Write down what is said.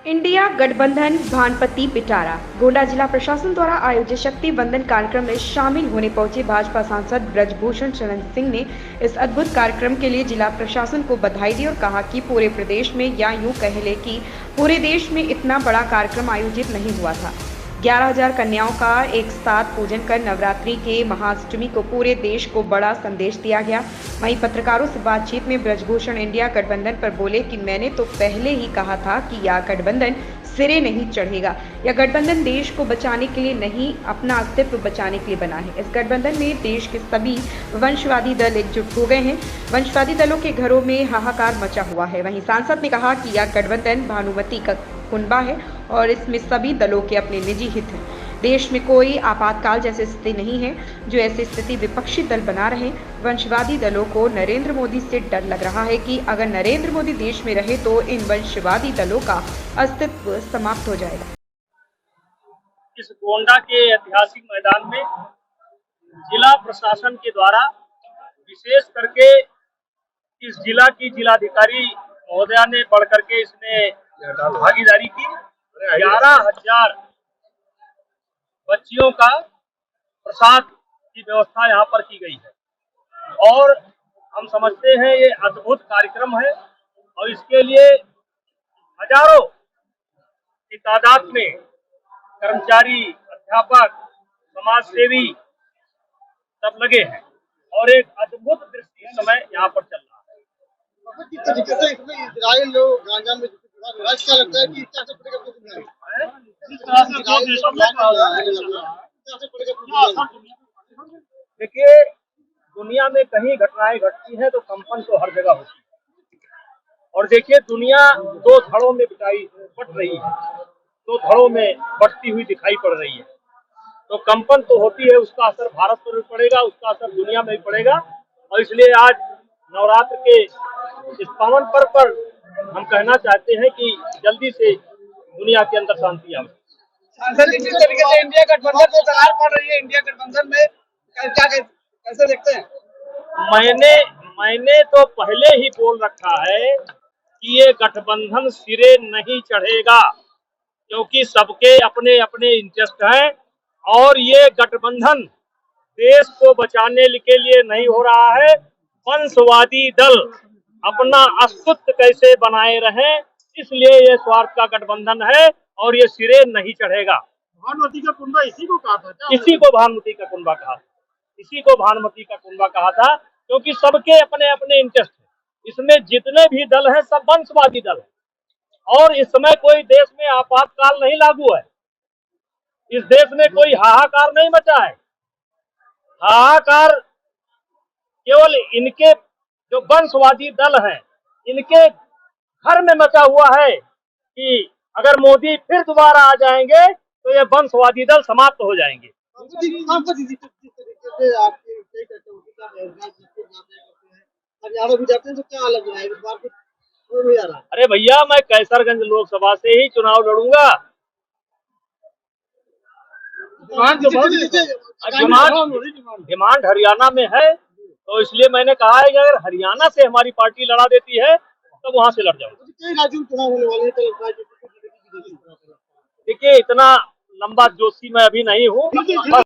India गठबंधन भानपति पिटारा। गोंडा जिला प्रशासन द्वारा आयोजित शक्ति बंधन कार्यक्रम में शामिल होने पहुंचे भाजपा सांसद ब्रजभूषण शरण सिंह ने इस अद्भुत कार्यक्रम के लिए जिला प्रशासन को बधाई दी और कहा कि पूरे प्रदेश में या यूं कह ले कि पूरे देश में इतना बड़ा कार्यक्रम आयोजित नहीं हुआ था। 11,000 कन्याओं का एक साथ पूजन कर नवरात्रि के महाअष्टमी को पूरे देश को बड़ा संदेश दिया गया। वहीं पत्रकारों से बातचीत में ब्रजभूषण इंडिया गठबंधन पर बोले कि मैंने तो पहले ही कहा था कि यह गठबंधन सिरे नहीं चढ़ेगा। यह गठबंधन देश को बचाने के लिए नहीं, अपना अस्तित्व बचाने के लिए बना है। इस गठबंधन में देश के सभी वंशवादी दल एकजुट हो गए हैं। वंशवादी दलों के घरों में हाहाकार मचा हुआ है। वहीं सांसद ने कहा कि यह गठबंधन भानुमति का कुनबा है और इसमें सभी दलों के अपने निजी हित हैं। देश में कोई आपातकाल जैसी स्थिति नहीं है जो ऐसी स्थिति विपक्षी दल बना रहे। वंशवादी दलों को नरेंद्र मोदी से डर लग रहा है कि अगर नरेंद्र मोदी देश में रहे तो इन वंशवादी दलों का अस्तित्व समाप्त हो जाएगा। इस गोंडा के ऐतिहासिक मैदान में जिला प्रशासन के द्वारा विशेष करके इस जिला की जिलाधिकारी महोदया ने बढ़ करके इसमें भागीदारी की। 11,000 बच्चियों का प्रसाद की व्यवस्था यहाँ पर की गई है और हम समझते हैं ये अद्भुत कार्यक्रम है और इसके लिए हजारों की तादाद में कर्मचारी, अध्यापक, समाज सेवी सब लगे हैं और एक अद्भुत दृश्य इस समय यहाँ पर चल रहा है। किस तरीके से इसमें इजराइल लोग गांजा में क्या लगता है कि क्या से पड़ेगा देखिए, दुनिया में कहीं घटनाएं घटती हैं तो कंपन तो हर जगह होती है और देखिए दुनिया दो धड़ों में बट रही है, दो धड़ों में बढ़ती हुई दिखाई पड़ रही है। तो कंपन तो होती है, उसका असर भारत पर भी पड़ेगा, उसका असर दुनिया में भी पड़ेगा और इसलिए आज नवरात्र के इस पावन पर्व पर हम कहना चाहते हैं कि जल्दी से दुनिया के अंदर शांति आए। जिस तरीके से इंडिया गठबंधन को दरार पड़ रही है, इंडिया गठबंधन में क्या कैसे देखते हैं? मैंने तो पहले ही बोल रखा है कि ये गठबंधन सिरे नहीं चढ़ेगा क्योंकि सबके अपने अपने इंटरेस्ट हैं और ये गठबंधन देश को बचाने के लिए नहीं हो रहा है। वंशवादी दल अपना अस्तित्व कैसे बनाए रहें, इसलिए ये स्वार्थ का गठबंधन है और ये सिरे नहीं चढ़ेगा। भानुमति का कुनबा इसी को कहा था, इसी को भानुमति का कुनबा कहा था, इसी को भानुमति का कुनबा कहा था क्योंकि सबके अपने अपने इंटरेस्ट है। इसमें जितने भी दल हैं सब वंशवादी दल है और इस समय कोई देश में आपातकाल नहीं लागू है। इस देश में कोई हाहाकार नहीं मचा है। हाहाकार केवल इनके जो वंशवादी दल हैं इनके घर में मचा हुआ है कि अगर मोदी फिर दोबारा आ जाएंगे तो ये वंशवादी दल समाप्त हो जाएंगे। अरे भैया, मैं कैसरगंज लोकसभा से ही चुनाव लड़ूंगा। डिमांड हरियाणा में है तो इसलिए मैंने कहा है कि अगर हरियाणा से हमारी पार्टी लड़ा देती है तो वहां से लड़ जाऊंगा। देखिए, इतना लंबा जोशी मैं अभी नहीं हूँ।